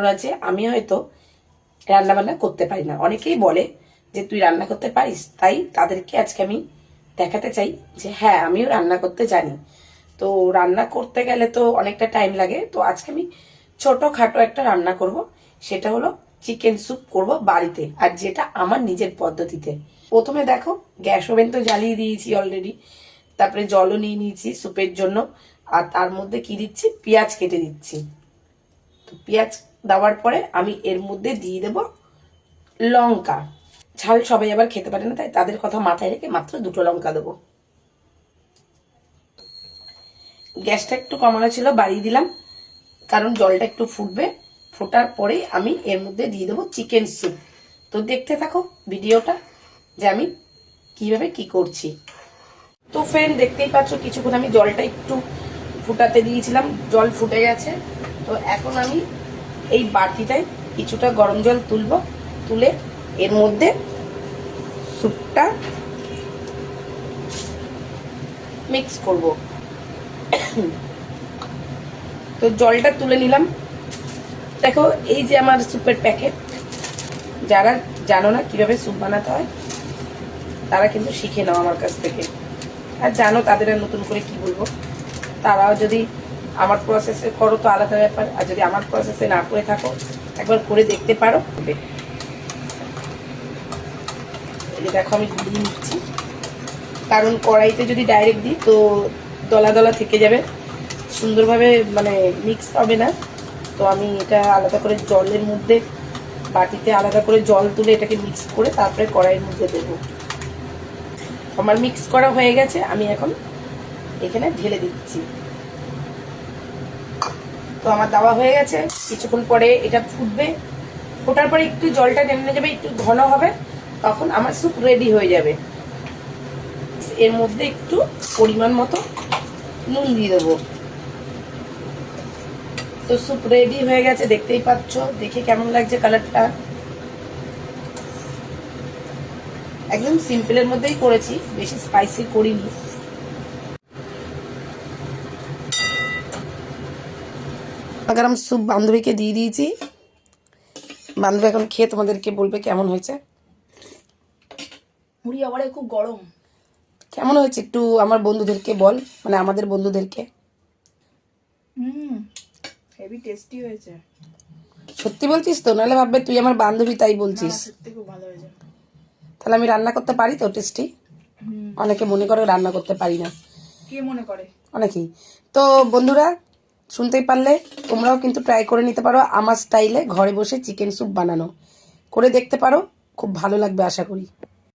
কারণ আছে আমি হয়তো রান্না বান্না করতে পারি না। অনেকেই বলে যে তুই রান্না করতে পারিস, তাই তাদেরকে আজকে আমি দেখাতে চাই যে হ্যাঁ আমিও রান্না করতে জানি। তো রান্না করতে গেলে তো অনেকটা টাইম লাগে। তো আজকে আমি ছোটখাটো একটা রান্না করব, সেটা হলো চিকেন স্যুপ করব বাড়িতে, আর যেটা আমার নিজের পদ্ধতিতে। প্রথমে দেখো গ্যাস ওভেন তো জ্বালিয়ে দিয়েছি অলরেডি, তারপরে জলও নিয়ে নিয়েছি স্যুপের জন্য। আর তার মধ্যে কি দিচ্ছি, পেঁয়াজ কেটে দিচ্ছি। তো পেঁয়াজ দেওয়ার পরে আমি এর মধ্যে দিয়ে দেব লঙ্কা। ঝাল সবাই আবার খেতে পারে না, তাই তাদের কথা মাথায় রেখে মাত্র 2টো লঙ্কা দেবো। গ্যাসটা একটু কমানো ছিল, বাড়িয়ে দিলাম, কারণ জলটা একটু ফুটবে। ফোটার পরে আমি এর মধ্যে দিয়ে দেবো চিকেন স্যুপ। তো দেখতে থাকো ভিডিওটা যে আমি কিভাবে কি করছি। তো ফ্রেন্ড দেখতেই পাচ্ছ কিছুক্ষণ আমি জলটা একটু ফুটাতে দিয়েছিলাম, জল ফুটে গেছে। তো এখন আমি এই বাটিটায় কিছুটা গরম জল তুলবো, তুলে এর মধ্যে স্যুপটা মিক্স করব। তো জলটা তুলে নিলাম। দেখো এই যে আমার স্যুপের প্যাকেট, যারা জানো না কিভাবে স্যুপ বানাতে হয় তারা কিন্তু শিখে নাও আমার কাছ থেকে। আর জানো তাদের আর নতুন করে কি বলবো, তারাও যদি আমার প্রসেসে করো তো আলাদা ব্যাপার, আর যদি আমার প্রসেসে না করে থাকো একবার করে দেখতে পারো। এই দেখো আমি গুলিয়ে নিচ্ছি, কারণ কড়াইতে যদি ডাইরেক্ট দিই তো দলা দলা থেকে যাবে, সুন্দরভাবে মানে মিক্স হবে না। তো আমি এটা আলাদা করে জলের মধ্যে, বাটিতে আলাদা করে জল তুলে এটাকে মিক্স করে তারপরে কড়াইয়ের মধ্যে দেবো। আমার মিক্স করা হয়ে গেছে, আমি এখন এখানে ঢেলে দিচ্ছি। তো আমার দেওয়া হয়ে গেছে। কিছুক্ষণ পরে এটা ফুটবে, ফোটার পরে একটু জলটা টেনে যাবে, একটু ঘন হবে, তখন আমার স্যুপ রেডি হয়ে যাবে। এর মধ্যে একটু পরিমাণ মতো নুন দিয়ে দেবো। তো স্যুপ রেডি হয়ে গেছে, দেখতেই পাচ্ছ। দেখে কেমন লাগছে কালারটা, একদম সিম্পলের মধ্যেই করেছি, বেশি স্পাইসি করিনি। গরম স্যুপ বান্ধবীকে দিয়ে দিয়েছি, বান্ধবী এখন খেয়ে তোমাদেরকে বলবে কেমন হয়েছে। মুড়ি আবার খুব গরম। কেমন হয়েছে একটু আমার বন্ধুদেরকে বল, মানে আমাদের বন্ধুদেরকে। হেভি টেস্টি হয়েছে। সত্যি বলছিস তো, নাহলে ভাববে তুই আমার বান্ধবী তাই বলছিস। সত্যি খুব ভালো হয়েছে। তাহলে আমি রান্না করতে পারি তো টেস্টি? অনেকে মনে করে রান্না করতে পারি না, কে মনে করে? অনেকেই। তো বন্ধুরা শুনতেই পারলে, তোমরাও কিন্তু ট্রাই করে নিতে পারো আমার স্টাইলে ঘরে বসে চিকেন স্যুপ বানানো, করে দেখতে পারো, খুব ভালো লাগবে আশা করি।